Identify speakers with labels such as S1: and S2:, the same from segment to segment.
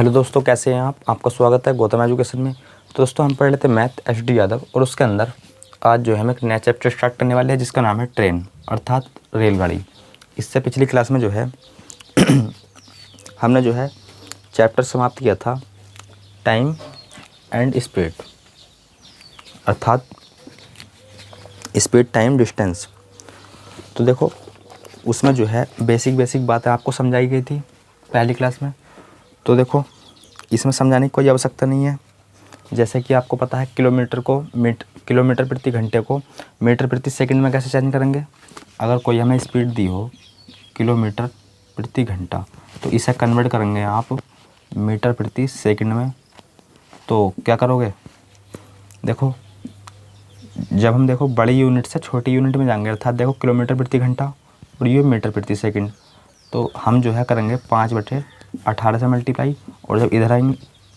S1: Hello दोस्तों, कैसे हैं आप? आपका स्वागत है गौतम एजुकेशन में। तो दोस्तों, हम पढ़ लेते हैं मैथ एच.डी. यादव, और उसके अंदर आज जो है हम एक नया चैप्टर स्टार्ट करने वाले हैं जिसका नाम है ट्रेन, अर्थात रेलगाड़ी। इससे पिछली क्लास में जो है हमने जो है चैप्टर समाप्त किया था टाइम एंड स्पीड, अर्थात स्पीड, टाइम, डिस्टेंस। तो देखो, उसमें जो है बेसिक बातें आपको समझाई गई थी पहली क्लास में। तो देखो, इसमें समझाने की कोई आवश्यकता नहीं है। जैसे कि आपको पता है किलोमीटर प्रति घंटे को मीटर प्रति सेकंड में कैसे चेंज करेंगे। अगर कोई हमें स्पीड दी हो किलोमीटर प्रति घंटा, तो इसे कन्वर्ट करेंगे आप मीटर प्रति सेकंड में। तो क्या करोगे? देखो, जब हम बड़ी यूनिट से छोटी यूनिट में जाएंगे, अर्थात देखो किलोमीटर प्रति घंटा और ये मीटर प्रति सेकंड, तो हम जो है करेंगे 5/18 से मल्टीप्लाई। और जब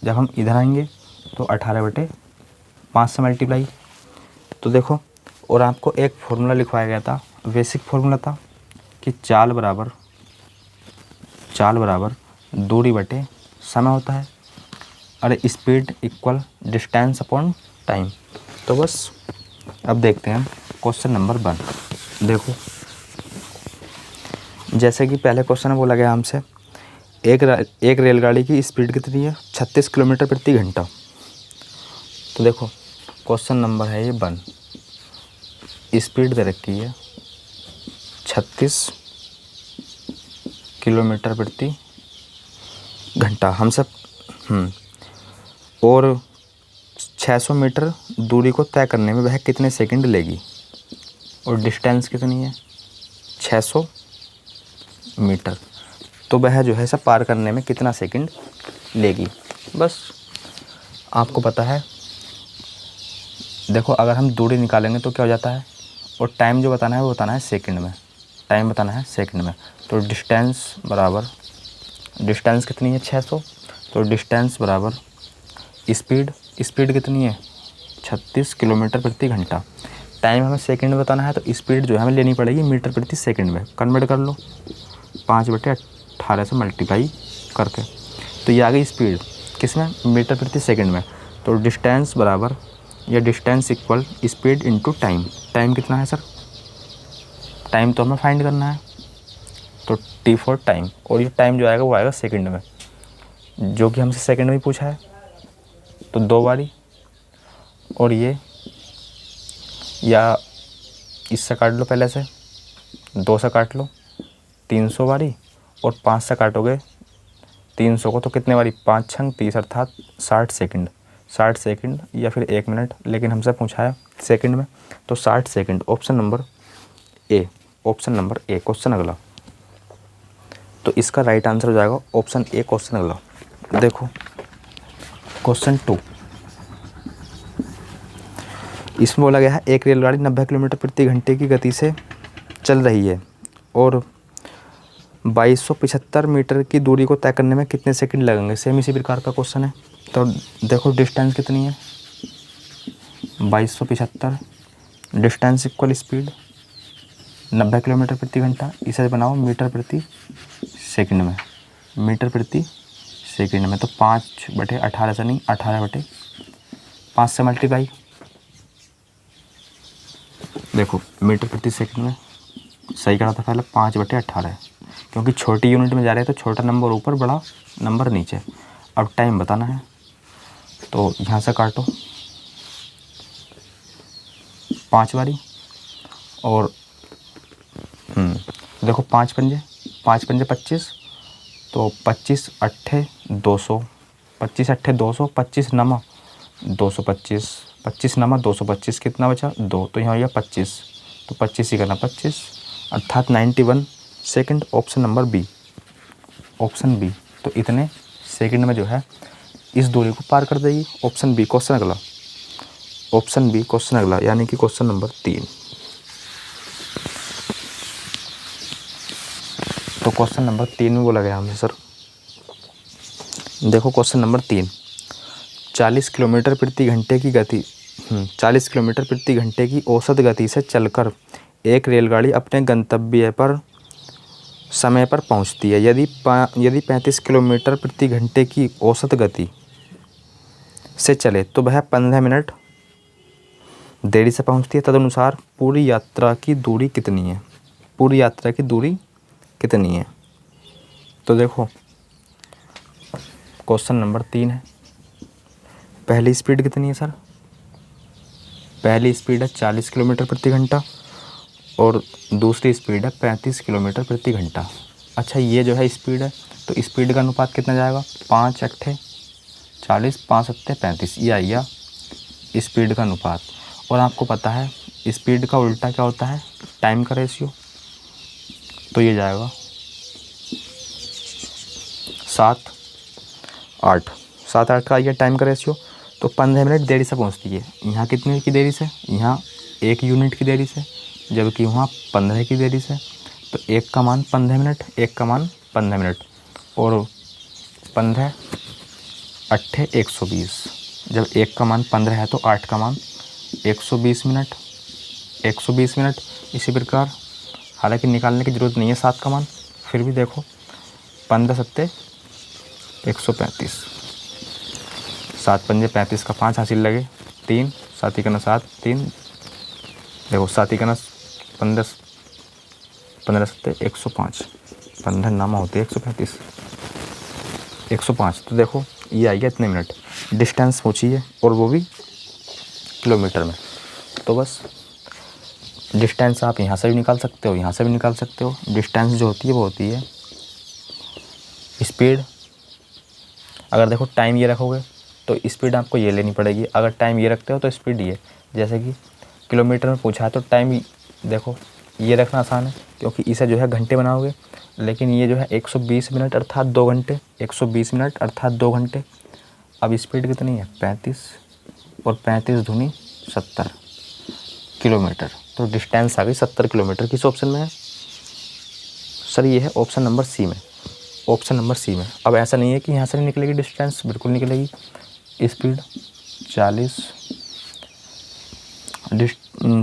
S1: हम इधर आएंगे तो 18/5 से मल्टीप्लाई। तो देखो, और आपको एक फॉर्मूला लिखवाया गया था, बेसिक फॉर्मूला था कि चाल बराबर दूरी बटे समय होता है, और speed equal distance upon time. तो बस अब देखते हैं क्वेश्चन नंबर 1। देखो, जैसे कि पहले क्वेश्चन में बोला गया हमसे एक रेलगाड़ी की स्पीड कितनी है? 36 किलोमीटर प्रति घंटा। तो देखो, क्वेश्चन नंबर है ये 1। स्पीड दे रखी है 36 किलोमीटर प्रति घंटा हमसे, और 600 मीटर दूरी को तय करने में वह कितने सेकंड लेगी, और डिस्टेंस कितनी है? 600 मीटर। तो वह जो है सब पार करने में कितना सेकंड लेगी। बस आपको पता है। देखो, अगर हम दूरी निकालेंगे तो क्या हो जाता है, और टाइम जो बताना है वो बताना है सेकंड में, टाइम बताना है सेकंड में। तो डिस्टेंस कितनी है? 600। तो डिस्टेंस बराबर स्पीड कितनी है? 36 किलोमीटर प्रति घंटा। टाइम हमें सेकंड में बताना है, तो स्पीड जो है हमें लेनी पड़ेगी मीटर प्रति सेकंड में। कन्वर्ट कर लो 5/18 से मल्टीप्लाई करके। तो ये आ गई स्पीड किसमें? मीटर प्रति सेकंड में। तो डिस्टेंस बराबर, या distance equal speed into time. Time कितना है सर? टाइम तो हमें फाइंड करना है, तो T फॉर टाइम। और ये टाइम जो आएगा वो आएगा सेकंड में, जो कि हमसे सेकंड में पूछा है। तो 2 बारी, और ये या इससे काट लो, पहले से 2 से काट लो 300 बारी, और 5 से काटोगे 300 को तो कितने बारी? 5 छंग 30, अर्थात 60 सेकंड। 60 सेकंड या फिर 1 मिनट, लेकिन हमसे पूछा है सेकंड में, तो 60 second. Option number A question अगला। तो इसका राइट आंसर हो जाएगा ऑप्शन ए, क्वेश्चन अगला। देखो, क्वेश्चन 2, इसमें बोला गया है एक रेलगाड़ी 90 किलोमीटर प्रति घंटे की गति से चल रही है और 2275 मीटर की दूरी को तय करने में कितने सेकंड लगेंगे। सेम इसी प्रकार का क्वेश्चन है। तो देखो, डिस्टेंस कितनी है? 2275, डिस्टेंस इक्वल स्पीड 90 किलोमीटर प्रति घंटा। इसे बनाओ मीटर प्रति सेकंड में, तो 5/18 से नहीं, 18/5 से मल्टीप्लाई। देखो, मीटर प्रति सेकंड में सही करा था पहले 5/18, क्योंकि छोटी यूनिट में जा रहे हैं तो छोटा नंबर ऊपर, बड़ा नंबर नीचे। अब टाइम बताना है, तो यहाँ से काटो 5 बारी, और देखो 5 पंजे 25, तो 25 अट्ठे 200, 25 अट्ठे 200, 25 नमा 225, 25 नमा 225, कितना बचा? 2। तो यहाँ हो गया 25, तो 25 ही करना 25, अर्थात 91 सेकंड। ऑप्शन नंबर बी, तो इतने सेकंड में जो है इस दूरी को पार कर देगी। ऑप्शन बी, क्वेश्चन अगला, यानी कि क्वेश्चन नंबर 3। तो क्वेश्चन नंबर 3 में बोला गया हमसे सर, देखो क्वेश्चन नंबर 3, 40 किलोमीटर प्रति घंटे की औसत गति से चलकर एक रेलगाड़ी अपने गंतव्य पर समय पर पहुंचती है। यदि 35 किलोमीटर प्रति घंटे की औसत गति से चले तो वह 15 मिनट देरी से पहुंचती है। तदनुसार पूरी यात्रा की दूरी कितनी है? पूरी यात्रा की दूरी कितनी है? तो देखो क्वेश्चन नंबर 3 है। पहली स्पीड कितनी है सर? पहली स्पीड है 40 किलोमीटर प्रति घंटा और दूसरी स्पीड है 35 किलोमीटर प्रति घंटा। अच्छा, ये जो है स्पीड है, तो स्पीड का अनुपात कितना जाएगा? 5 अट्ठे 40, 5 सत्ते 35, ये आइया स्पीड का अनुपात। और आपको पता है स्पीड का उल्टा क्या होता है? टाइम का रेशियो। तो ये जाएगा 7 8 7 8 का आइए टाइम का रेशियो। तो 15 मिनट देरी से पहुंचती है। यहाँ कितने की देरी से? यहाँ 1 यूनिट की देरी से, जबकि वहाँ 15 की देरी से। तो 1 का मान 15 मिनट, 1 का मान 15 मिनट और 15 अट्ठे 120। जब 1 का मान 15 है तो 8 का मान 120 मिनट, 120 मिनट। इसी प्रकार हालांकि निकालने की ज़रूरत नहीं है 7 का मान, फिर भी देखो 15 सत्ते 135, 7 पंजे 35 का 5 हासिल लगे 3, 7 का 7 3, देखो 7 का 15 15 सत्ते 105, 15 नामा होते 135 105। तो देखो ये आ गया इतने मिनट। डिस्टेंस पूछी है और वो भी किलोमीटर में। तो बस डिस्टेंस आप यहाँ से भी निकाल सकते हो, यहाँ से भी निकाल सकते हो। डिस्टेंस जो होती है वो होती है स्पीड। अगर देखो टाइम ये रखोगे तो स्पीड आपको ये लेनी पड़ेगी। अगर टाइम ये रखते हो तो स्पीड ये। जैसे कि किलोमीटर में पूछा है तो टाइम देखो ये रखना आसान है क्योंकि इसे जो है घंटे बनाओगे, लेकिन ये जो है 120 मिनट अर्थात 2 घंटे, 120 मिनट अर्थात 2 घंटे। अब स्पीड कितनी है? 35 और 35 दूनी 70 किलोमीटर। तो डिस्टेंस आ गई 70 किलोमीटर। किस ऑप्शन में है सर? ये है ऑप्शन नंबर सी में, ऑप्शन नंबर सी में। अब ऐसा नहीं है कि यहाँ से नहीं निकलेगी डिस्टेंस, बिल्कुल निकलेगी। स्पीड 40,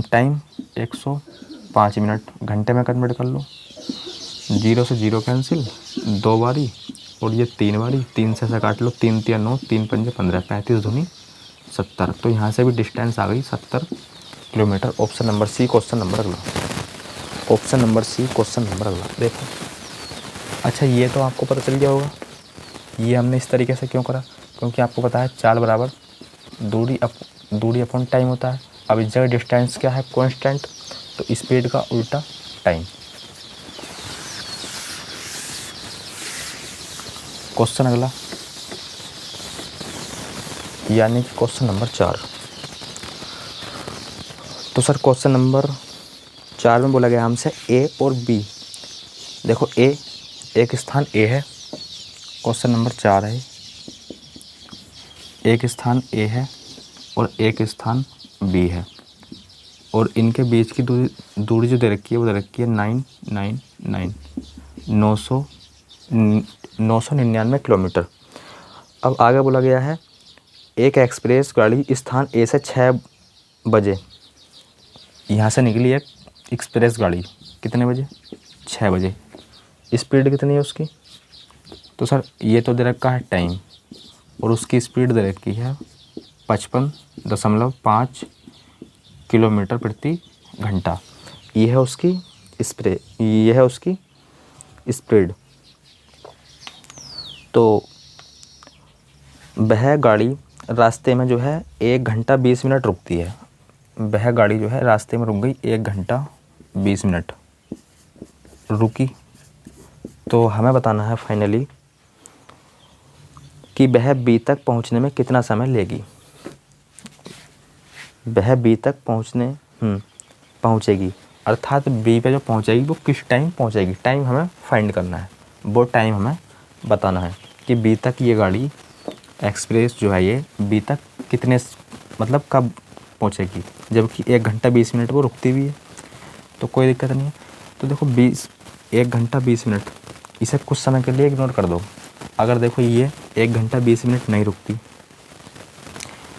S1: टाइम 105 मिनट, घंटे में कन्वर्ट कर लो। 0 से 0 कैंसिल, 2 बारी और ये 3 बारी, 3 से काट लो, 3 3 9, 3 पंजे 15, 35 दूनी 70। तो यहाँ से भी डिस्टेंस आ गई 70 kilometre. Option number C question number अगला, option number C question number अगला देखो। अच्छा, ये तो आपको पता चल गया होगा ये हमने इस तरीके से क्यों करा, क्योंकि आपको पता है चाल बराबर दूरी अपॉन टाइम होता है। अब इस जगह डिस्टेंस क्या है? कांस्टेंट। तो स्पीड का उल्टा टाइम। क्वेश्चन अगला यानी कि क्वेश्चन नंबर 4। तो सर क्वेश्चन नंबर 4 में बोला गया हमसे ए और बी। देखो ए, एक स्थान ए है, क्वेश्चन नंबर 4 है। एक स्थान ए है और एक स्थान बी है और इनके बीच की दूरी जो दे रखी है वो दे रखी है 999 किलोमीटर। अब आगे बोला गया है एक एक्सप्रेस गाड़ी स्थान ए से 6 बजे यहाँ से निकली है। एक्सप्रेस गाड़ी कितने बजे? 6 बजे। स्पीड कितनी है उसकी? तो सर ये तो दे रखा है टाइम और उसकी स्पीड दे रखी है 55.5 किलोमीटर प्रति घंटा। ये है उसकी स्पीड। तो वह गाड़ी रास्ते में जो है 1 घंटा 20 मिनट रुकती है। वह गाड़ी जो है रास्ते में रुक गई, 1 घंटा 20 मिनट रुकी। तो हमें बताना है फाइनली कि वह बी तक पहुंचने में कितना समय लेगी। वह बी तक पहुंचेगी अर्थात बी पे जो पहुंचेगी वो किस टाइम पहुंचेगी। टाइम हमें फाइंड करना है, वो टाइम हमें बताना है कि बी तक ये गाड़ी एक्सप्रेस जो है ये बी तक कितने मतलब कब पहुंचेगी, जबकि 1 घंटा 20 मिनट वो रुकती भी है। तो कोई दिक्कत नहीं है। तो देखो 1 घंटा 20 मिनट, इसे कुछ समय के लिए इग्नोर कर दो। अगर देखो ये 1 घंटा 20 मिनट नहीं रुकती,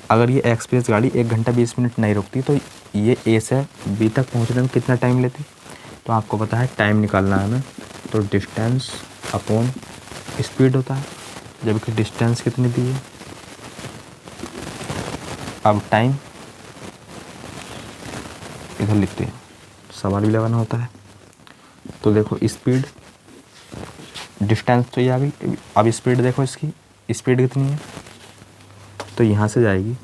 S1: अगर ये एक्सप्रेस गाड़ी 1 घंटा 20 मिनट नहीं रुकती तो ये ए से बी तक पहुंचने में कितना टाइम लेती। तो आपको पता है टाइम निकालना है हमें। तो डिस्टेंस अपॉन स्पीड होता है, जबकि डिस्टेंस कितनी दी है। अब टाइम इधर लिखते हैं, सवाल भी लगाना होता है। तो देखो स्पीड, डिस्टेंस तो ये आ गई। अब स्पीड देखो, इसकी स्पीड कितनी है, तो यहाँ से जाएगी,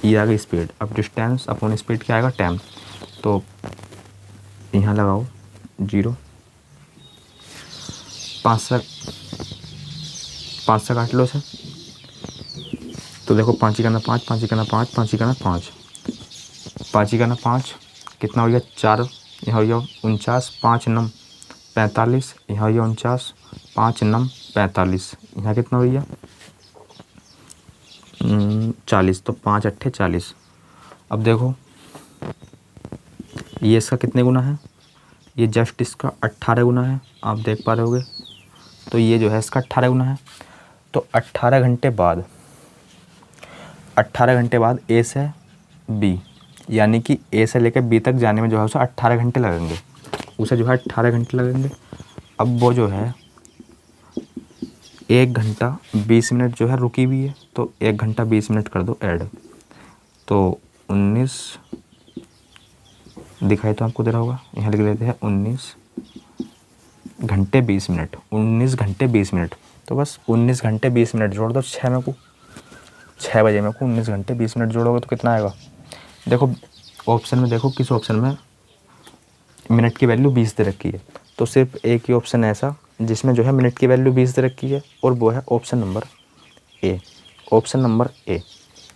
S1: ये आ गई स्पीड। अब डिस्टेंस अपॉन स्पीड क्या आएगा, टाइम। तो यहाँ लगाओ 0, 5 से काट लो इसे। तो देखो 5 का ना 5, 5 का ना 5, 5 का ना 5, 5 का ना 5 कितना हो गया 4, यहाँ हो गया 49, 5 9 45, यहाँ हो गया 49, 5 9 45, यहाँ कितना हो गया 40। तो 5 8 40। अब देखो ये इसका कितने गुना है, ये जस्ट इसका 18 गुना है, आप देख पा रहे होगे। तो ये जो है इसका 18 गुना है। तो 18 घंटे बाद, 18 घंटे बाद ए से बी, यानी कि ए से लेकर बी तक जाने में जो है उसे 18 घंटे लगेंगे, उसे जो है 18 घंटे लगेंगे। अब वो जो है 1 घंटा 20 मिनट जो है रुकी हुई है, तो 1 घंटा 20 मिनट कर दो ऐड। तो 19 दिखाई तो आपको दे रहा होगा, यहाँ लिख देते हैं 19 घंटे 20 मिनट, 19 घंटे 20 मिनट। तो बस 19 घंटे 20 मिनट जोड़ दो 6 में को, 6 बजे में को 19 घंटे 20 मिनट जोड़ोगे तो कितना आएगा। देखो ऑप्शन में, देखो किस ऑप्शन में मिनट की वैल्यू 20 दे रखी है, तो सिर्फ एक ही ऑप्शन ऐसा जिसमें जो है मिनट की वैल्यू 20 दे रखी है, और वो है option number A, option number A.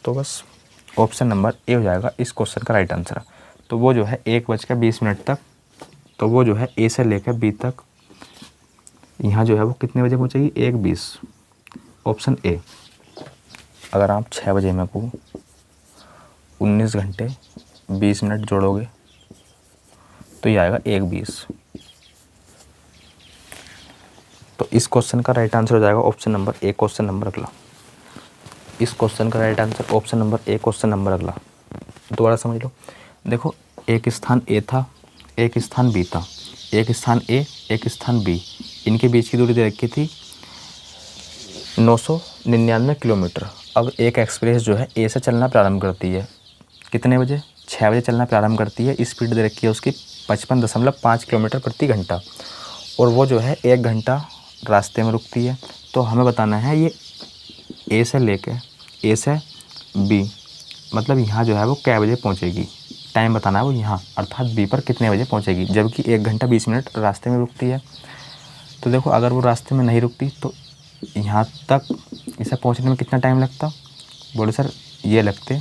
S1: तो बस ऑप्शन नंबर ए हो जाएगा इस क्वेश्चन का राइट आंसर। तो वो जो है 1:20 तक, तो वो जो है ए से लेकर बी तक यहाँ जो है वो कितने बजे पहुँचेगी, 1:20, ऑप्शन ए। अगर आप 6 बजे में को 19 घंटे 20 मिनट जोड़ोगे तो ये आएगा 1:20। तो इस क्वेश्चन का राइट आंसर हो जाएगा option number A, question number अगला। इस क्वेश्चन का right answer option number A, question number अगला। दोबारा समझ लो, देखो एक स्थान ए था, एक स्थान बी था, एक स्थान ए, एक स्थान बी, इनके बीच की दूरी दे रखी थी 999 किलोमीटर। अब एक एक्सप्रेस जो है ए से चलना प्रारंभ करती है, कितने बजे, 6 बजे चलना प्रारंभ करती है। स्पीड दे रखी है उसकी 55.5 किलोमीटर प्रति घंटा, और वो जो है 1 घंटा रास्ते में रुकती है। तो हमें बताना है ये ए से लेके ए से बी, मतलब यहाँ जो है वो कै बजे पहुँचेगी, टाइम बताना है वो यहाँ, अर्थात बी पर कितने बजे पहुँचेगी, जबकि 1 घंटा 20 मिनट रास्ते में रुकती है। तो देखो अगर वो रास्ते में नहीं रुकती तो यहाँ तक इसे पहुँचने में कितना टाइम लगता, बोले सर ये लगते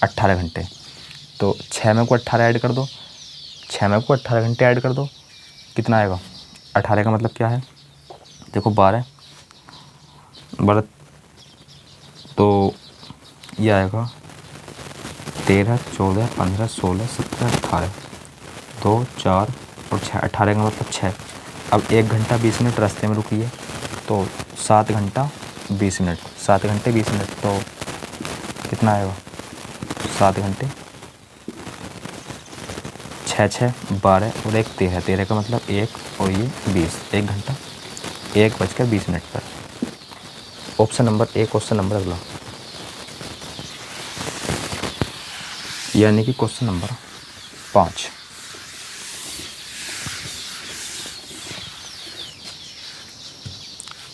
S1: 18 घंटे। तो 6 में को 18 ऐड कर दो, 6 में को 18 घंटे ऐड कर दो, कितना आएगा, 18 का मतलब क्या है, देखो 12 तो ये आएगा 13 14 15 16 17 18, 2 4 और 6, 18 का मतलब 6। अब 1 घंटा 20 मिनट रास्ते में रुकी है, तो 7 घंटा 20 मिनट, 7 घंटे 20 मिनट, तो कितना आएगा, 7 घंटे 6 6 12 और 1 13, 13 का मतलब 1 और ये 20, 1 घंटा 1:20 पर। Option number A, question number अगला, यानी कि क्वेश्चन नंबर 5।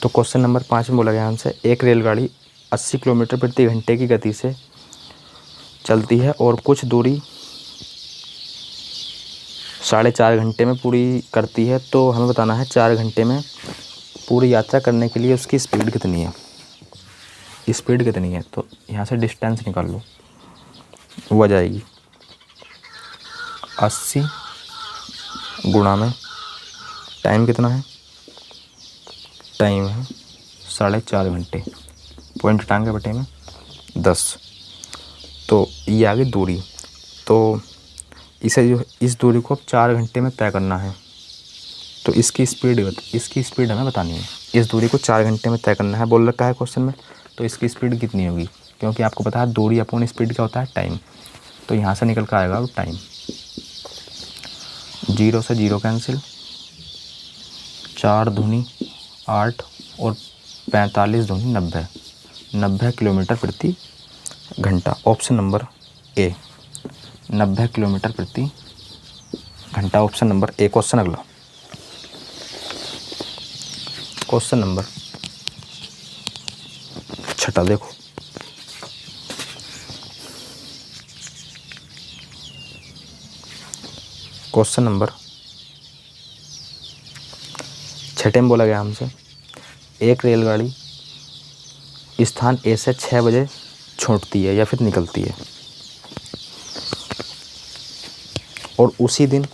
S1: तो क्वेश्चन नंबर 5 में बोला गया हमसे, एक रेलगाड़ी 80 किलोमीटर प्रति घंटे की गति से चलती है और कुछ दूरी 4.5 घंटे में पूरी करती है। तो हमें बताना है 4 घंटे में पूरी यात्रा करने के लिए उसकी स्पीड कितनी है, स्पीड कितनी है। तो यहाँ से डिस्टेंस निकाल लो, वो आ जाएगी 80 गुणा में टाइम कितना है, टाइम है 4.5 घंटे, पॉइंट टांगे बटे में 10। तो ये आ गई दूरी। तो इसे जो इस दूरी को अब 4 घंटे में तय करना है, तो इसकी स्पीड हमें बतानी है। इस दूरी को 4 घंटे में तय करना है बोल रखा है क्वेश्चन में, तो इसकी स्पीड कितनी होगी, क्योंकि आपको पता है दूरी अपॉन स्पीड क्या होता है, टाइम। तो यहाँ से निकल कर आएगा वो टाइम, 0 से 0 कैंसिल, 4 दूनी 8 और 45 दूनी 90, 90 किलोमीटर प्रति घंटा। ऑप्शन नंबर ए 90 किलोमीटर प्रति घंटा, ऑप्शन नंबर ए। क्वेश्चन अगला, क्वेश्चन नंबर 6 देखो। क्वेश्चन नंबर 6 में बोला गया हमसे, एक रेलगाड़ी स्थान ए से 6 बजे छूटती है या फिर निकलती है और उसी दिन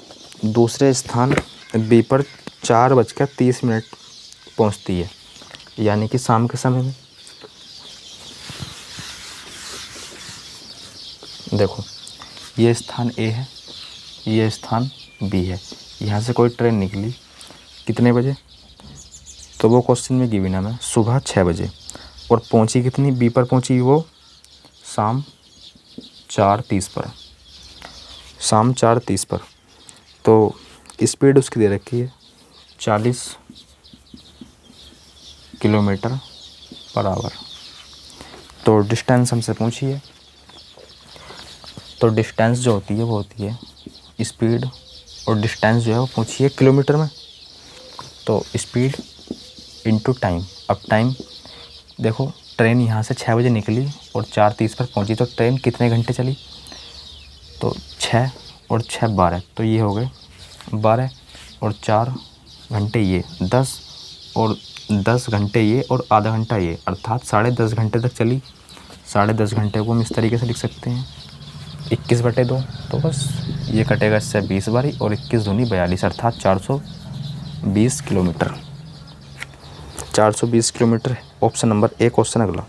S1: दूसरे स्थान बी पर 4:30 पहुंचती है, यानी कि शाम के समय में। देखो ये स्थान ए है, ये स्थान बी है, यहाँ से कोई ट्रेन निकली कितने बजे, तो वो क्वेश्चन में गिवन है मैं सुबह 6 बजे, और पहुँची कितनी, बी पर पहुँची वो शाम 4:30 पर, शाम 4:30 पर। तो स्पीड उसकी दे रखी है 40 किलोमीटर पर आवर। तो डिस्टेंस हमसे पूछी है, तो डिस्टेंस जो होती है वो होती है स्पीड, और डिस्टेंस जो है वो पूछी है किलोमीटर में। तो स्पीड इनटू टाइम। अब टाइम देखो, ट्रेन यहाँ से 6 बजे निकली और 4:30 पर पहुँची, तो ट्रेन कितने घंटे चली, तो 6 और 6 12, तो ये हो गए 12 और 4 घंटे ये 10 और 10 घंटे ये और आधा घंटा ये, अर्थात 10.5 घंटे तक चली। 10.5 घंटे को हम इस तरीके से लिख सकते हैं 21/2, तो बस ये कटेगा इससे 20 बारी, और 21 दूनी 42, अर्थात 420 kilometre. 420 kilometre, option number A. Question अगला,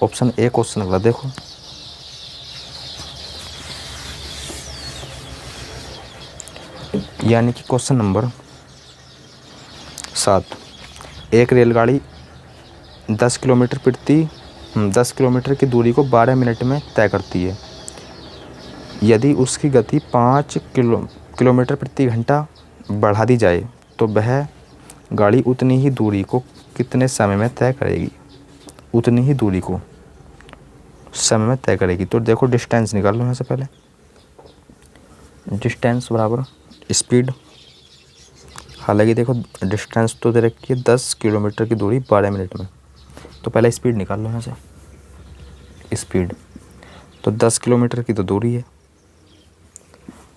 S1: ऑप्शन ए क्वेश्चन अगला देखो। यानी कि क्वेश्चन नंबर 7, एक रेलगाड़ी 10 किलोमीटर की दूरी को 12 मिनट में तय करती है। यदि उसकी गति 5 किलोमीटर प्रति घंटा बढ़ा दी जाए तो वह गाड़ी उतनी ही दूरी को कितने समय में तय करेगी, उतनी ही दूरी को समय में तय करेगी। तो देखो डिस्टेंस निकाल लो यहाँ से पहले, डिस्टेंस बराबर स्पीड। हालांकि देखो डिस्टेंस तो दे रखी है 10 किलोमीटर की दूरी 12 मिनट में, तो पहले स्पीड निकाल लो यहाँ से। स्पीड तो 10 किलोमीटर की तो दूरी है,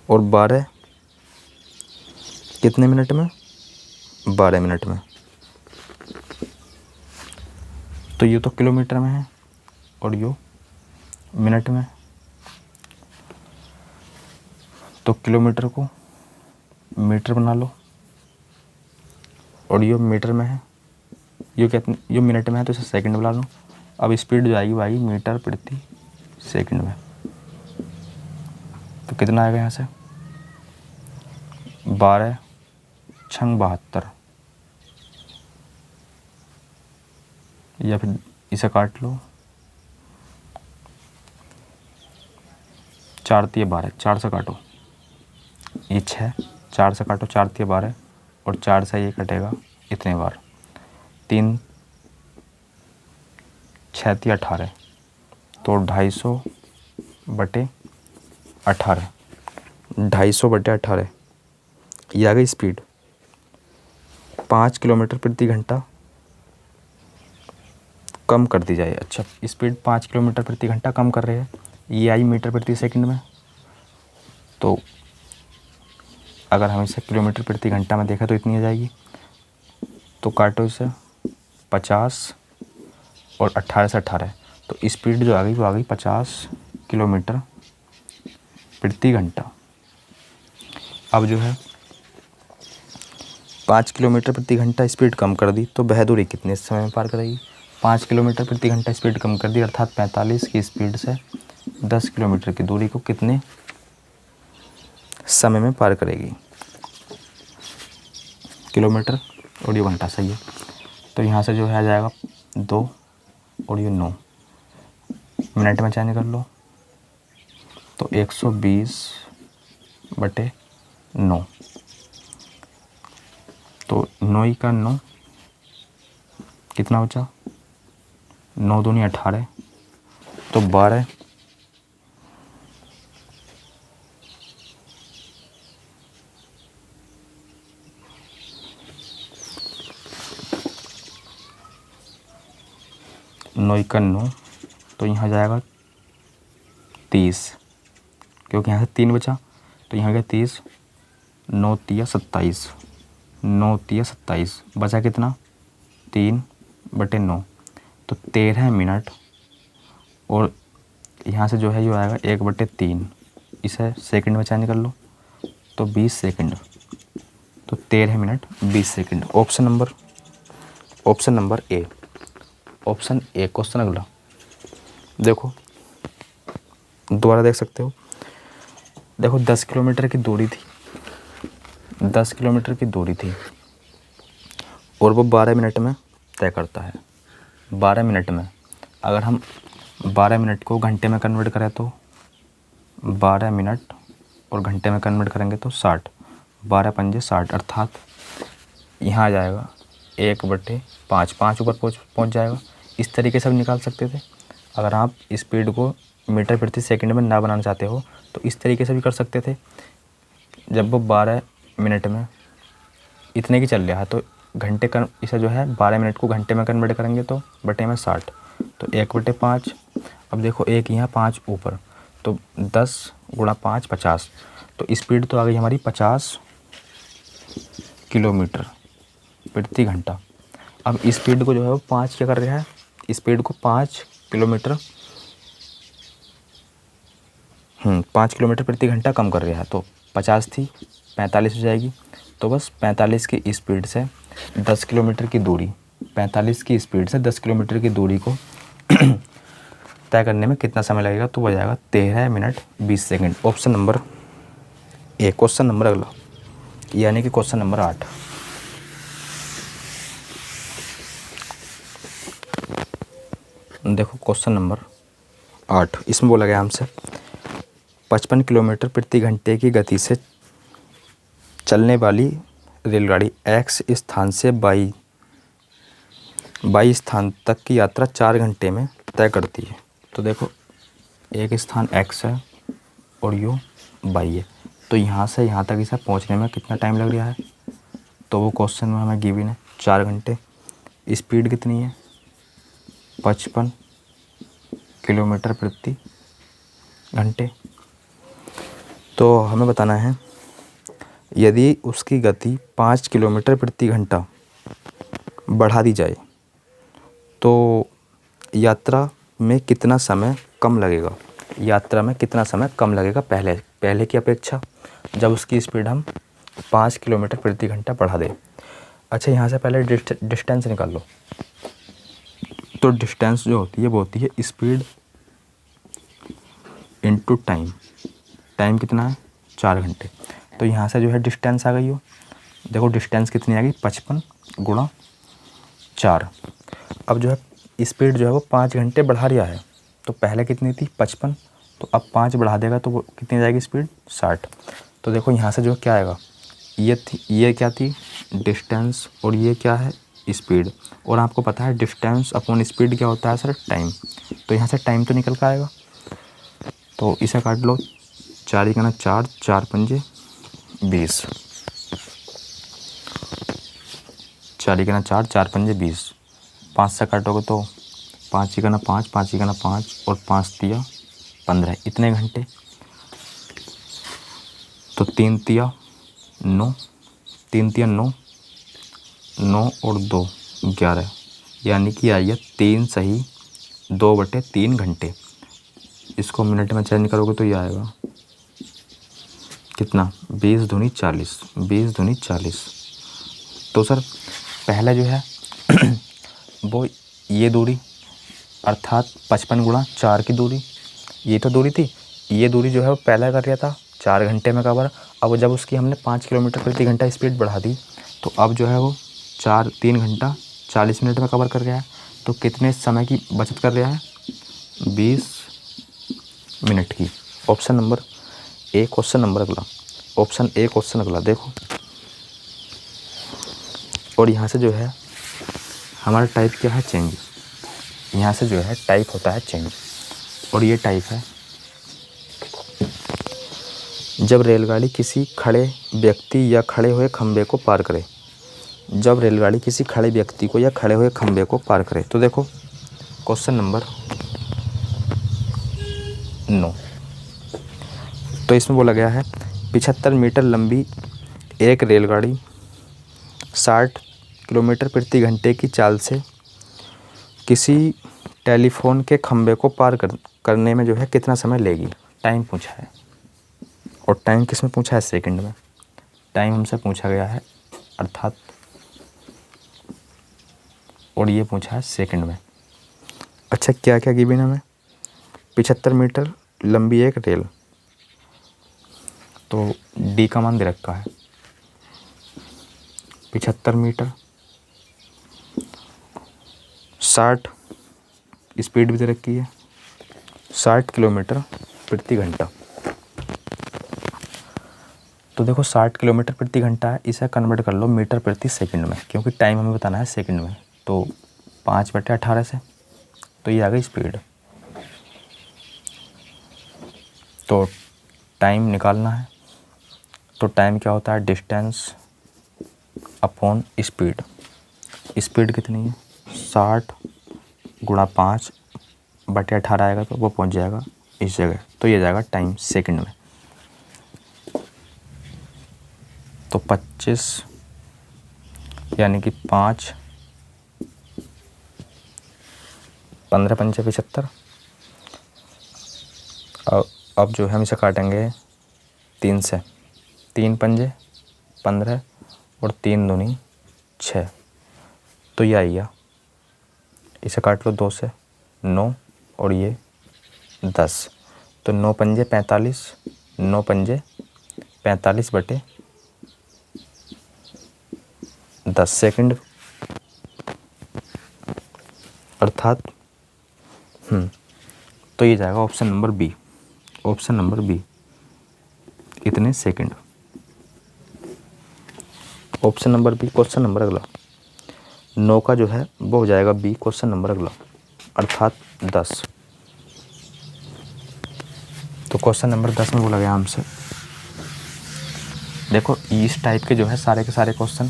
S1: और 12 कितने मिनट में, 12 मिनट में। तो ये तो किलोमीटर में है और यो मिनट में, तो किलोमीटर को मीटर बना लो, और यो मीटर में है, यो कितने, यो मिनट में है तो इसे सेकंड बना लो। अब स्पीड जो आएगी वो आएगी मीटर प्रति सेकंड में। तो कितना आएगा यहाँ से, 12 छंग 72, या फिर इसे काट लो, 4 तिया 12, 4 से काटो ये 6, 4 से काटो 4 तिया 12, और 4 से ये कटेगा इतने बार, 3 6 तिया 18, तो 250/18, 250/18 ये आ गई स्पीड। 5 किलोमीटर प्रति घंटा कम कर दी जाए। अच्छा, स्पीड 5 किलोमीटर प्रति घंटा कम कर रहे हैं, ये आई मीटर प्रति सेकंड में। तो अगर हम इसे किलोमीटर प्रति घंटा में देखें तो इतनी आ जाएगी, तो काटो इसे 50 और 18 से 18, तो स्पीड जो आ गई वो आ गई 50 किलोमीटर प्रति घंटा। अब जो है 5 किलोमीटर प्रति घंटा स्पीड कम कर दी, तो वह दूरी कितने समय में पार करेगी, 5 किलोमीटर प्रति घंटा स्पीड कम कर दी, अर्थात 45 की स्पीड से 10 किलोमीटर की दूरी को कितने समय में पार करेगी, किलोमीटर और ये घंटा, सही है। तो यहाँ से जो है आ जाएगा 2 और ये 9, मिनट में चेंज कर लो, तो 120/9, तो 9 का 9, कितना बचा, 9 दूनी 18, तो 12, नौ का 9, तो यहाँ जाएगा 30, क्योंकि यहाँ से 3 बचा, तो यहाँ गया 30, 9 तिया 27, 9 तिया 27, बचा कितना 3/9, तो 13 मिनट, और यहाँ से जो है ये आएगा 1/3, इसे सेकंड में चेंज कर लो तो 20 सेकंड, तो 13 minute 20 second. Option number A. Option A question अगला देखो, दोबारा देख सकते हो। देखो 10 किलोमीटर की दूरी थी, 10 किलोमीटर की दूरी थी और वो 12 मिनट में तय करता है। 12 मिनट में, अगर हम 12 मिनट को घंटे में कन्वर्ट करें तो 12 मिनट और घंटे में कन्वर्ट करेंगे तो 60, 12 पंजे 60, अर्थात यहाँ आ जाएगा 1/5, 5 ऊपर पहुँच जाएगा। इस तरीके से हम निकाल सकते थे। अगर आप स्पीड को मीटर प्रति सेकंड में ना बनाना चाहते हो तो इस तरीके से भी कर सकते थे। जब वो 12 मिनट में इतने की चल रहा है तो घंटे का इसे जो है 12 मिनट को घंटे में कन्वर्ट करेंगे तो बटे में 60, तो 1/5। अब देखो एक यहाँ 5 ऊपर, तो 10 गुणा 5 50, तो स्पीड तो आ गई हमारी 50 किलोमीटर प्रति घंटा। अब स्पीड को जो है वो 5 क्या कर रहा है, स्पीड को 5 किलोमीटर 5 किलोमीटर प्रति घंटा कम कर रहा है। तो 50 थी 45 हो जाएगी, तो बस 45 की स्पीड से 10 किलोमीटर की दूरी, 45 की स्पीड से 10 किलोमीटर की दूरी को तय करने में कितना समय लगेगा, तो वह जाएगा 13 minute 20 second. Option number A. Question number अगला, यानी कि क्वेश्चन नंबर 8। देखो क्वेश्चन नंबर 8, इसमें बोला गया हमसे 55 किलोमीटर प्रति घंटे की गति से चलने वाली रेलगाड़ी एक्स स्थान से वाई स्थान तक की यात्रा 4 घंटे में तय करती है। तो देखो एक स्थान एक्स है और यू वाई है, तो यहाँ से यहाँ तक इसे पहुँचने में कितना टाइम लग रहा है, तो वो क्वेश्चन में हमें गिवन है 4 घंटे। स्पीड कितनी है, 55 किलोमीटर प्रति घंटे। तो हमें बताना है यदि उसकी गति 5 किलोमीटर प्रति घंटा बढ़ा दी जाए तो यात्रा में कितना समय कम लगेगा, यात्रा में कितना समय कम लगेगा पहले की अपेक्षा, जब उसकी स्पीड हम 5 किलोमीटर प्रति घंटा बढ़ा दें। अच्छा, यहाँ से पहले डिस्टेंस निकाल लो। तो डिस्टेंस जो होती है वो होती है स्पीड इनटू टाइम। टाइम कितना है, 4 घंटे। तो यहाँ से जो है डिस्टेंस आ गई हो, देखो डिस्टेंस कितनी आ गई, 55 गुणा 4। अब जो है स्पीड जो है वो 5 घंटे बढ़ा रहा है, तो पहले कितनी थी 55, तो अब 5 बढ़ा देगा तो वो कितनी जाएगी स्पीड, 60। तो देखो यहाँ से जो क्या आएगा, ये क्या थी डिस्टेंस और ये क्या है स्पीड, और आपको पता है डिस्टेंस अपॉन स्पीड क्या होता है सर, टाइम। तो यहाँ से टाइम तो निकल कर आएगा, तो इसे काट लो, 4 का 4, 4 पंजे 20, 4 का 4, 4 पंजे 20, 5 से काटोगे तो 5 का 5, 5 का 5 और 5 तिया 15, इतने घंटे। तो 3 तिया 9, 3 तिया 9, 9 और 2 11, यानी कि आई है 3 सही 2/3 घंटे। इसको मिनट में चेंज करोगे तो ये आएगा कितना, 20 दूनी 40, 20 दूनी 40। तो सर पहला जो है वो ये दूरी अर्थात 55 गुणा 4 की दूरी, ये तो दूरी थी, ये दूरी जो है वो पहला कर रहा था 4 घंटे में कवर। अब जब उसकी हमने 5 किलोमीटर प्रति घंटा स्पीड बढ़ा दी तो अब जो है वो 3 घंटा 40 मिनट में कवर कर रहा है। तो कितने समय की बचत कर रहा है, 20 मिनट की। Option number A. Question number अगला, ऑप्शन ए क्वेश्चन अगला देखो, और यहाँ से जो है हमारा टाइप क्या है, चेंज। यहाँ से जो है टाइप होता है चेंज, और ये टाइप है जब रेलगाड़ी किसी खड़े व्यक्ति या खड़े हुए खंभे को पार करे। जब रेलगाड़ी किसी खड़े व्यक्ति को या खड़े हुए खंभे को पार करे। तो देखो क्वेश्चन नंबर 9, तो इसमें बोला गया है 75 मीटर लंबी एक रेलगाड़ी 60 किलोमीटर प्रति घंटे की चाल से किसी टेलीफोन के खंभे को पार करने में जो है कितना समय लेगी। टाइम पूछा है, और टाइम किस में पूछा है, सेकंड में। टाइम हमसे पूछा गया है अर्थात, और ये पूछा है सेकंड में। अच्छा, क्या क्या गिवन हमें, 75 मीटर लंबी एक रेल, तो डी का मान दे रखा है 75 मीटर, 60 स्पीड भी दे रखी है, 60 किलोमीटर प्रति घंटा। तो देखो 60 किलोमीटर प्रति घंटा है, इसे कन्वर्ट कर लो मीटर प्रति सेकंड में, क्योंकि टाइम हमें बताना है सेकंड में। तो 5/18 से, तो ये आ गई स्पीड। तो टाइम निकालना है, तो टाइम क्या होता है, डिस्टेंस अपॉन स्पीड। स्पीड कितनी है, 60 × 5/18 आएगा, तो वो पहुंच जाएगा इस जगह। तो ये जाएगा टाइम सेकंड में। तो 25 यानी कि 5 15 पंचे 75। अब जो है हम इसे काटेंगे 3 से, 3 पंजे 15 और 3 दूनी 6, तो ये आइया। इसे काट लो 2 से, 9 और ये 10, तो 9 पंजे 45, 9 पंजे 45/10 सेकंड, अर्थात तो ये जाएगा option number B. Option number B, इतने second. Option number B. Question number अगला 9 का जो है वो हो जाएगा बी, क्वेश्चन नंबर अगला, अर्थात 10। तो क्वेश्चन नंबर 10 में बोला गया हमसे, देखो इस टाइप के जो है सारे के सारे क्वेश्चन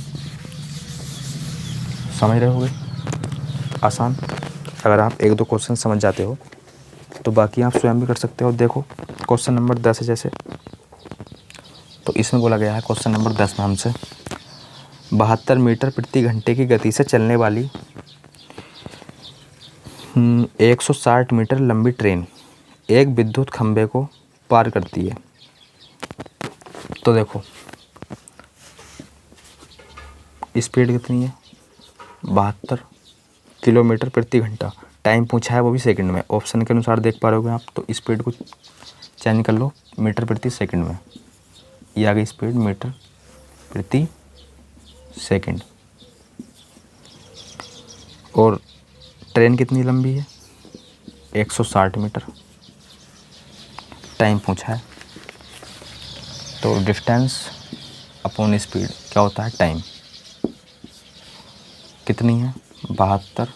S1: समझ रहे होगे, आसान। अगर आप 1-2 क्वेश्चन समझ जाते हो तो बाकी आप स्वयं भी कर सकते हो। देखो क्वेश्चन नंबर 10 है जैसे, तो इसमें बोला गया है क्वेश्चन नंबर 10 में हमसे 72 मीटर प्रति घंटे की गति से चलने वाली 160 मीटर लंबी ट्रेन एक विद्युत खंभे को पार करती है। तो देखो स्पीड कितनी है, 72 किलोमीटर प्रति घंटा। टाइम पूछा है वो भी सेकंड में, ऑप्शन के अनुसार देख पा रहे होगे आप। तो स्पीड को चेंज कर लो मीटर प्रति सेकंड में, ये आ गई स्पीड मीटर प्रति सेकंड। और ट्रेन कितनी लंबी है, 160 मीटर। टाइम पूछा है, तो डिस्टेंस अपॉन स्पीड क्या होता है, टाइम। कितनी है, 72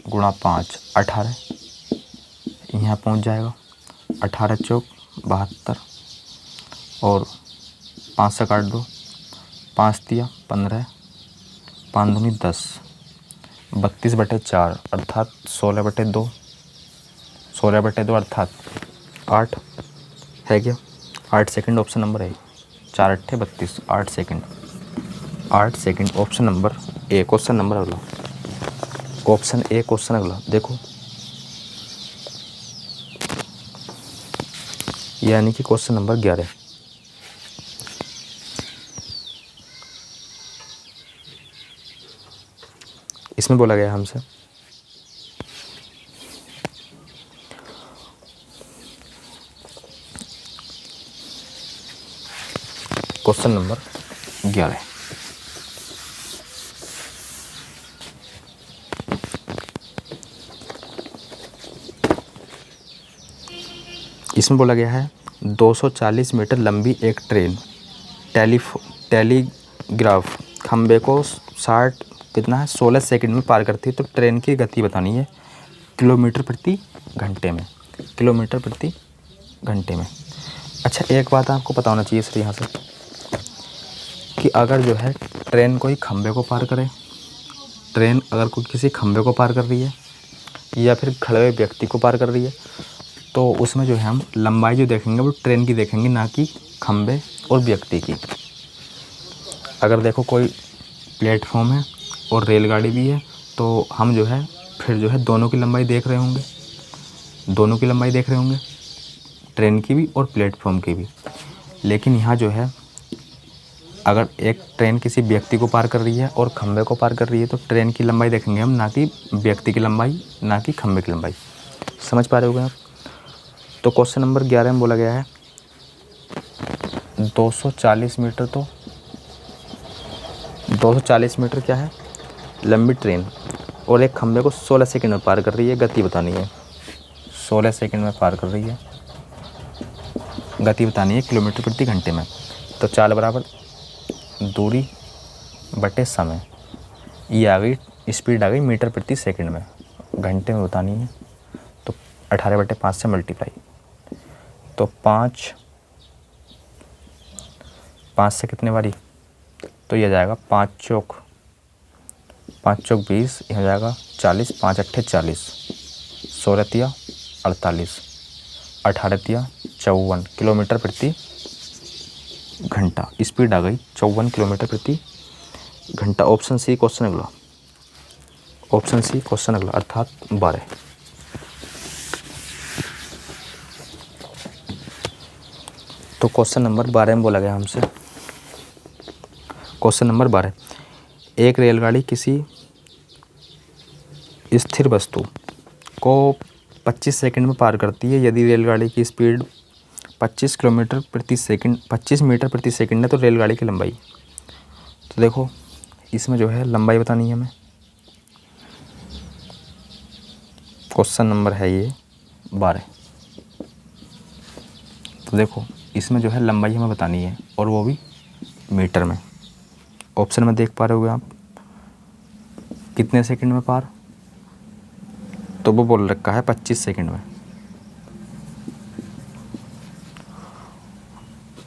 S1: × 5 18, यहाँ पहुँच जाएगा। 18 चौक 72 और 5 से काट दो, 5 तिया 15, 5 दूनी 10, 32/4 अर्थात 16/2, 16/2 अर्थात 8 है क्या, 8 सेकंड ऑप्शन नंबर है। 4 × 8 = 32, 8 second, 8 second option number A. Question number अगला, ऑप्शन ए क्वेश्चन अगला देखो, यानी कि क्वेश्चन नंबर 11। इसमें बोला गया हमसे क्वेश्चन नंबर 11, इसमें बोला गया है 240 मीटर लंबी एक ट्रेन टेलीग्राफ खंबे को 60 कितना है 16 सेकंड में पार करती है। तो ट्रेन की गति बतानी है किलोमीटर प्रति घंटे में, किलोमीटर प्रति घंटे में। अच्छा एक बात आपको पता होना चाहिए सर यहाँ से कि अगर जो है ट्रेन कोई खंबे को पार करे, ट्रेन अगर कोई किसी खंबे को पार कर रही है या फिर खड़े हुए व्यक्ति को पार कर रही है, तो उसमें जो है हम लंबाई जो देखेंगे वो ट्रेन की देखेंगे, ना कि खंबे और व्यक्ति की। अगर देखो कोई प्लेटफॉर्म है और रेलगाड़ी भी है, तो हम जो है फिर जो है दोनों की लंबाई देख रहे होंगे, दोनों की लंबाई देख रहे होंगे, ट्रेन की भी और प्लेटफॉर्म की भी। लेकिन यहाँ जो है अगर एक ट्रेन किसी व्यक्ति को पार कर रही है और खंबे को पार कर रही है, तो ट्रेन की लंबाई देखेंगे हम, ना कि व्यक्ति की लंबाई, ना कि खंबे की लंबाई। समझ पा रहे होगे आप। तो क्वेश्चन नंबर 11 में बोला गया है 240 मीटर, तो 240 मीटर क्या है लंबी ट्रेन और एक खंबे को 16 सेकंड में पार कर रही है, गति बतानी है। 16 सेकंड में पार कर रही है, गति बतानी है किलोमीटर प्रति घंटे में। तो चाल बराबर दूरी बटे समय, ये आ गई स्पीड आ गई मीटर प्रति सेकंड में, घंटे में बतानी है। तो 18/5 से मल्टीप्लाई, तो 5 से कितने बारी, तो ये जाएगा 5 चौक 20, यह जाएगा 40, 5 अट्ठे 40, 16 तिया 48, 18 तिया 54 किलोमीटर प्रति घंटा। स्पीड आ गई 54 किलोमीटर प्रति घंटा। ऑप्शन सी क्वेश्चन अगला, ऑप्शन सी क्वेश्चन अगला अर्थात 12। तो क्वेश्चन नंबर 12 में बोला गया हमसे, क्वेश्चन नंबर 12, एक रेलगाड़ी किसी स्थिर वस्तु को 25 सेकंड में पार करती है। यदि रेलगाड़ी की स्पीड 25 किलोमीटर प्रति सेकंड 25 मीटर प्रति सेकंड है, तो रेलगाड़ी की लंबाई। तो देखो इसमें जो है लंबाई बतानी है हमें। क्वेश्चन नंबर है ये 12। तो देखो इसमें जो है लंबाई हमें बतानी है और वो भी मीटर में। ऑप्शन में देख पा रहे होगे आप कितने सेकंड में पार, तो वो बोल रखा है 25 सेकंड में,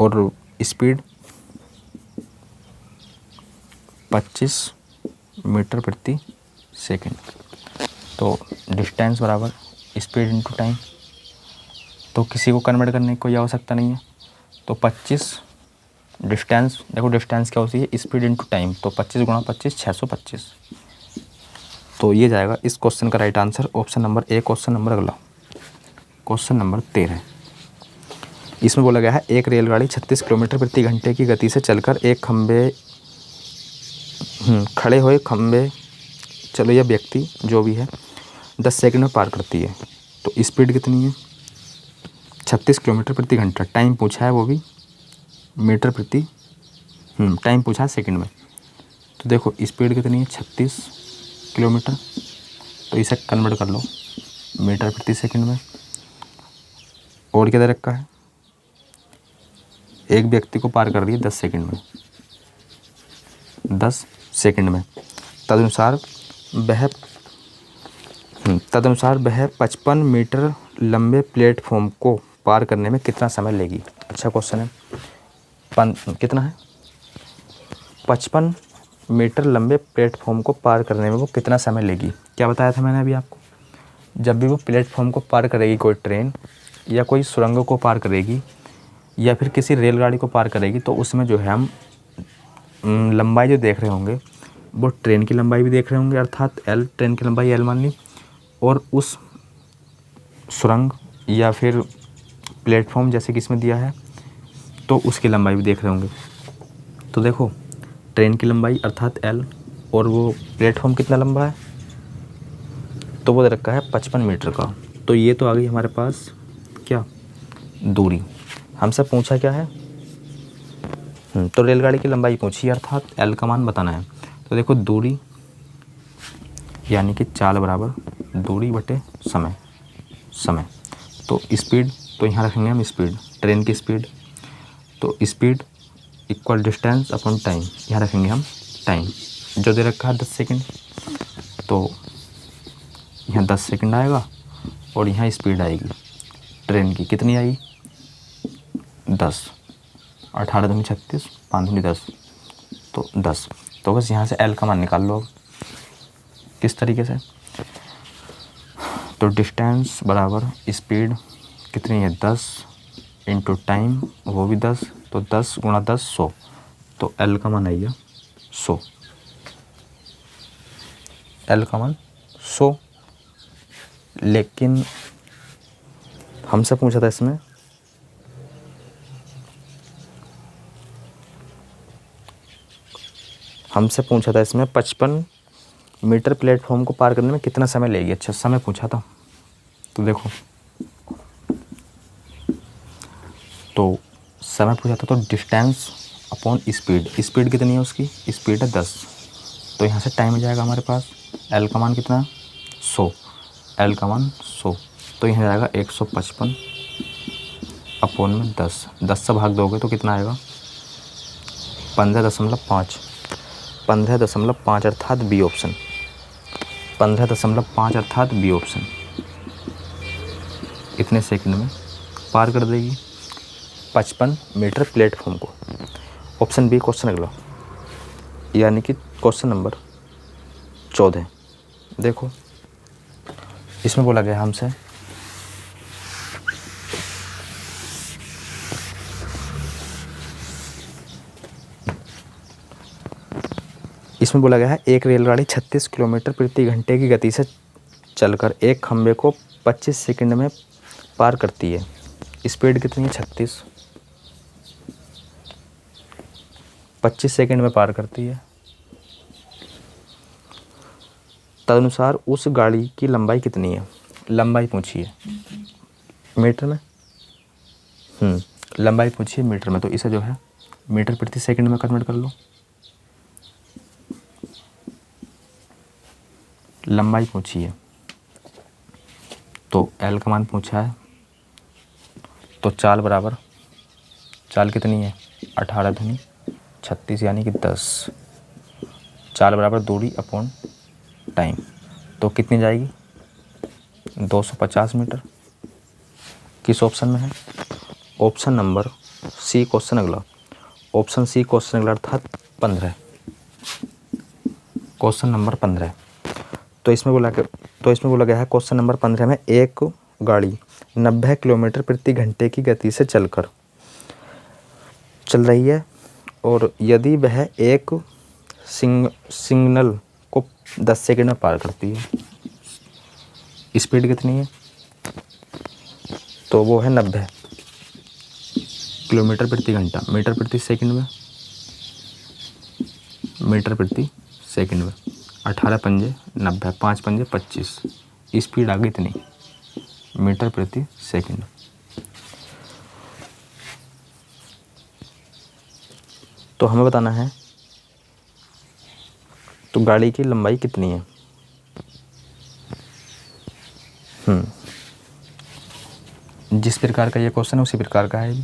S1: और स्पीड 25 मीटर प्रति सेकंड। तो डिस्टेंस बराबर स्पीड इनटू टाइम। तो किसी को कन्वर्ट करने की कोई आवश्यकता नहीं है। तो 25 डिस्टेंस, देखो डिस्टेंस क्या होती है स्पीड इनटू टाइम, तो 25 गुणा 25 625। तो ये जाएगा इस क्वेश्चन का right answer option number A. Question number अगला, क्वेश्चन नंबर 13। इसमें बोला गया है एक रेलगाड़ी 36 किलोमीटर प्रति घंटे की गति से चलकर एक खंबे खड़े हुए खंबे चलो या व्यक्ति जो भी है 10 सेकंड में पार करती है। तो स्पीड कितनी है 36 किलोमीटर प्रति घंटा। टाइम पूछा है वो भी मीटर प्रति टाइम पूछा है सेकंड में। तो देखो स्पीड कितनी है 36 किलोमीटर, तो इसे कन्वर्ट कर लो मीटर प्रति सेकंड में। और क्या दे रखा है एक व्यक्ति को पार कर रही है 10 सेकंड में, 10 सेकंड में। तदनुसार वह 55 मीटर लंबे प्लेटफॉर्म को पार करने में कितना समय लेगी। अच्छा क्वेश्चन है। कितना है 55 मीटर लंबे प्लेटफॉर्म को पार करने में वो कितना समय लेगी। क्या बताया था मैंने अभी आपको, जब भी वो प्लेटफॉर्म को पार करेगी कोई ट्रेन या कोई सुरंगों को पार करेगी या फिर किसी रेलगाड़ी को पार करेगी, तो उसमें जो है हम लंबाई जो देख रहे होंगे वो ट्रेन की लंबाई भी देख रहे होंगे, अर्थात एल, ट्रेन की लंबाई एल मान ली, और उस सुरंग या फिर प्लेटफॉर्म जैसे कि इसमें दिया है तो उसकी लंबाई भी देख रहे होंगे। तो देखो ट्रेन की लंबाई अर्थात एल और वो प्लेटफॉर्म कितना लंबा है, तो वो दे रखा है 55 मीटर का। तो ये तो आ गई हमारे पास क्या दूरी। हमसे पूछा क्या है तो रेलगाड़ी की लंबाई पूछी अर्थात एल का मान बताना है। तो देखो दूरी यानी कि चाल बराबर दूरी बटे समय। तो स्पीड तो यहाँ रखेंगे हम स्पीड, ट्रेन की स्पीड, तो speed equal distance upon time, यहाँ रखेंगे हम टाइम। जो दे रखा है 10 सेकंड, तो यहाँ 10 सेकंड आएगा और यहाँ स्पीड आएगी ट्रेन की, कितनी आई 10, 18 दूनी 36, 5 दूनी 10, तो 10। तो बस यहाँ से एल का मान निकाल लो। अब किस तरीके से, तो डिस्टेंस बराबर स्पीड कितनी है 10 इंटू टाइम वो भी 10, तो 10 गुणा 10 100, तो एल का मान आइए 100, एल का मान 100। लेकिन हमसे पूछा था इसमें हमसे पूछा था इसमें 55 मीटर प्लेटफॉर्म को पार करने में कितना समय लेगी। अच्छा समय पूछा था, तो देखो तो समय पूछा था, तो डिस्टेंस अपॉन स्पीड, स्पीड कितनी है उसकी, स्पीड है 10, तो यहाँ से टाइम आ जाएगा हमारे पास, एल का मान कितना 100, एल का मान 100, तो यहाँ जाएगा 155 अपॉन में 10, 10 से भाग दोगे तो कितना आएगा 15.5, 15.5 अर्थात बी ऑप्शन, 15.5 अर्थात बी ऑप्शन इतने सेकंड में पार कर देगी 55 मीटर प्लेटफॉर्म को। ऑप्शन बी क्वेश्चन अगला, यानी कि क्वेश्चन नंबर 14। देखो इसमें बोला गया हमसे इसमें बोला गया है एक रेलगाड़ी 36 किलोमीटर प्रति घंटे की गति से चलकर एक खंभे को 25 सेकंड में पार करती है। स्पीड कितनी है 36, 25 सेकंड में पार करती है। तदनुसार उस गाड़ी की लंबाई कितनी है, लंबाई पूछी है मीटर में, लंबाई पूछी है मीटर में, तो इसे जो है मीटर प्रति सेकंड में कन्वर्ट कर लो। लंबाई पूछी है तो एल का मान पूछा है, तो चाल बराबर, चाल कितनी है 18 दूनी 36 यानी कि 10, चाल बराबर दूरी अपॉन टाइम, तो कितनी जाएगी 250 मीटर। किस ऑप्शन में है, ऑप्शन नंबर सी क्वेश्चन अगला, ऑप्शन सी क्वेश्चन अगला अर्थात 15, क्वेश्चन नंबर 15। तो इसमें बोला गया है क्वेश्चन नंबर 15 में एक गाड़ी 90 किलोमीटर प्रति घंटे की गति से चल रही है और यदि वह एक सिग्नल को 10 सेकंड में पार करती है, स्पीड कितनी है, तो वो है 90 किलोमीटर प्रति घंटा, मीटर प्रति सेकंड में, मीटर प्रति सेकंड में 18 पंजे 90, 5 पंजे 25, स्पीड आ गई इतनी मीटर प्रति सेकंड। तो हमें बताना है तो गाड़ी की लंबाई कितनी है। जिस प्रकार का ये क्वेश्चन है उसी प्रकार का है।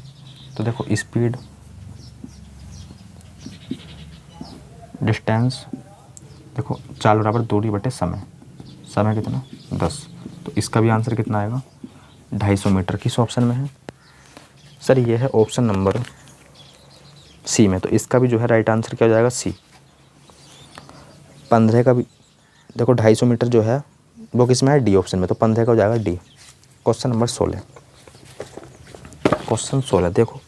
S1: तो देखो स्पीड, डिस्टेंस, देखो चाल बराबर दूरी बटे समय, समय कितना 10, तो इसका भी आंसर कितना आएगा 250 मीटर। किस ऑप्शन में है सर, ये है ऑप्शन नंबर सी में, तो इसका भी जो है राइट आंसर क्या हो जाएगा सी। 15 का भी देखो 250 मीटर जो है वो किस में है डी ऑप्शन में, तो 15 का हो जाएगा डी। क्वेश्चन नंबर 16, क्वेश्चन 16 देखो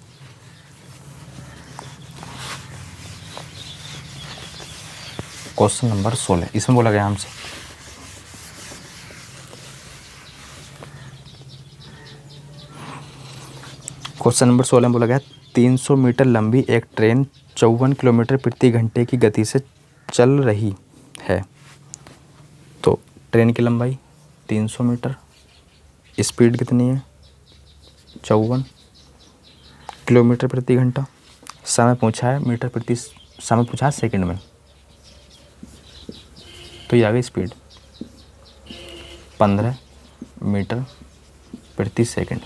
S1: क्वेश्चन नंबर 16, इसमें बोला गया हमसे क्वेश्चन नंबर 16 में बोला गया 300 मीटर लंबी एक ट्रेन 54 किलोमीटर प्रति घंटे की गति से चल रही है। तो ट्रेन की लंबाई 300 मीटर, स्पीड कितनी है 54 किलोमीटर प्रति घंटा, समय पूछा है मीटर प्रति, समय पूछा है सेकंड में, तो ये आ गई स्पीड 15 मीटर प्रति सेकंड।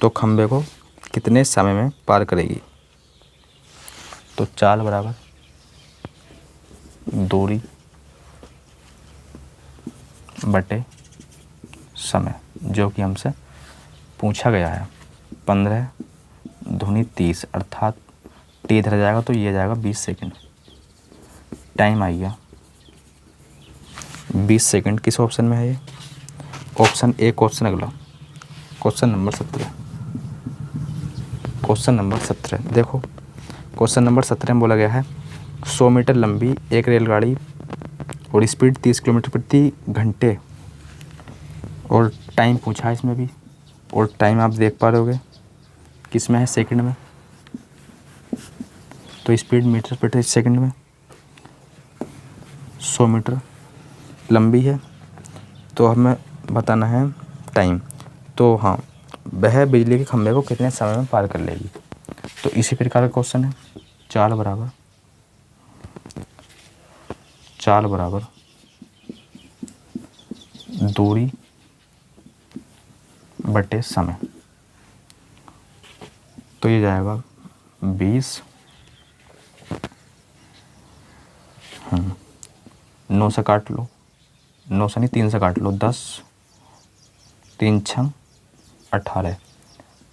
S1: तो खंबे को कितने समय में पार करेगी। तो चाल बराबर दूरी बटे समय, जो कि हमसे पूछा गया है। 15 दूनी 30 अर्थात टी इधर जाएगा तो ये जाएगा 20 सेकंड। टाइम आ गया 20 सेकंड। किस ऑप्शन में है ये? ऑप्शन ए क्वेश्चन अगला, क्वेश्चन नंबर 17। क्वेश्चन नंबर 17 देखो, क्वेश्चन नंबर 17 में बोला गया है 100 मीटर लंबी एक रेलगाड़ी और स्पीड 30 किलोमीटर प्रति घंटे, और टाइम पूछा है इसमें भी, और टाइम आप देख पा रहे होगे किस में है, सेकंड में। तो स्पीड मीटर प्रति सेकंड में, 100 मीटर लंबी है, तो हमें बताना है टाइम। तो हाँ, वह बिजली के खंभे को कितने समय में पार कर लेगी। तो इसी प्रकार का क्वेश्चन है। चाल बराबर दूरी बटे समय, तो ये जाएगा 20, 9 से काट लो, 9 से नहीं 3 से काट लो, 10, 3 छंग 18,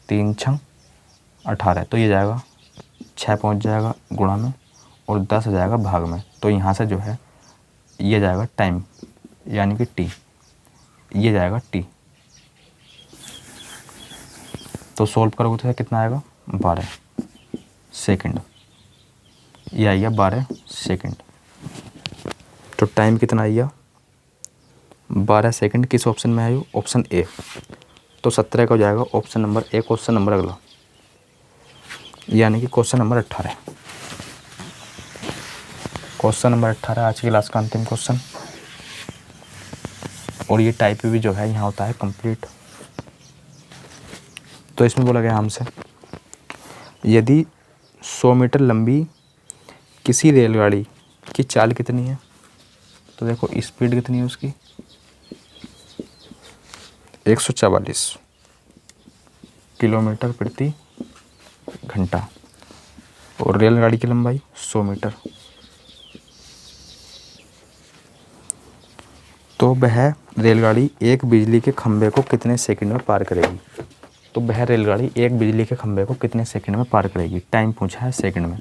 S1: 3 छंग 18, तो ये जाएगा 6 पहुंच जाएगा गुणा में और 10 आ जाएगा भाग में। तो यहाँ से जो है ये जाएगा टाइम यानी कि टी, ये जाएगा टी। तो सोल्व करोगे तो कितना आएगा 12 सेकंड, ये आएगा 12 सेकंड। तो टाइम कितना आएगा 12 सेकंड। किस ऑप्शन में है? Option A. तो 17 का हो जाएगा option number A. Question number अगला यानी कि क्वेश्चन नंबर 18। क्वेश्चन नंबर 18 आज की क्लास का अंतिम क्वेश्चन, और ये टाइप भी जो है यहाँ होता है कंप्लीट। तो इसमें बोला गया हमसे यदि 100 मीटर लंबी किसी रेलगाड़ी की चाल कितनी है, तो देखो स्पीड कितनी है उसकी 144 किलोमीटर प्रति घंटा, और रेलगाड़ी की लंबाई 100 मीटर। तो वह रेलगाड़ी एक बिजली के खंभे को कितने सेकंड में पार करेगी। तो वह रेलगाड़ी एक बिजली के खंभे को कितने सेकंड में पार करेगी। टाइम पूछा है सेकंड में,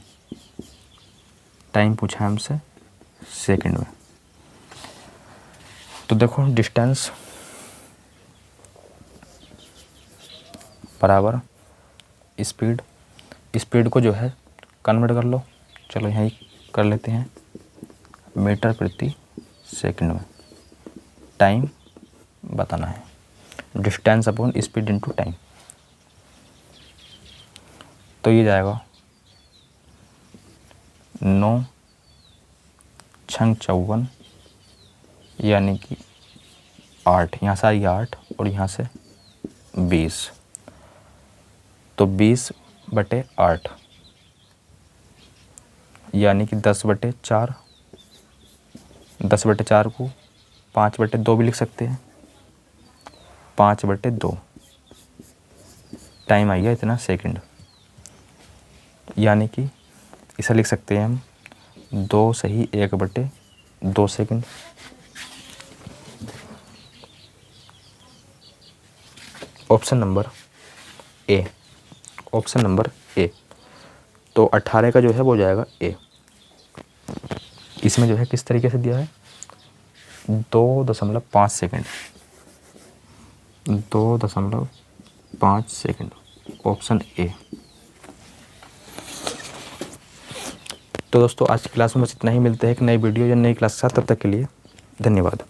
S1: टाइम पूछा है हमसे सेकंड में। तो देखो डिस्टेंस बराबर स्पीड, स्पीड को जो है कन्वर्ट कर लो, चलो यहीं कर लेते हैं मीटर प्रति सेकंड में। टाइम बताना है, distance upon speed into time. तो ये जाएगा 9 छंग 54 यानी कि 8, यहाँ से आएगी 8 और यहाँ से 20, तो 20 बटे 8 यानी कि 10 बटे 4, 10 बटे 4 को 5 बटे 2 भी लिख सकते हैं, 5 बटे 2। टाइम आ गया इतना सेकंड, यानी कि इसे लिख सकते हैं हम 2 सही 1 बटे 2 second. Option number A, option number A. तो 18 का जो है वो जाएगा ए। इसमें जो है किस तरीके से दिया है 2.5 सेकंड, 2.5 सेकंड, ऑप्शन ए। तो दोस्तों आज की क्लास में बस इतना ही, मिलते हैं एक नई वीडियो या नई क्लास के साथ, तब तक के लिए धन्यवाद।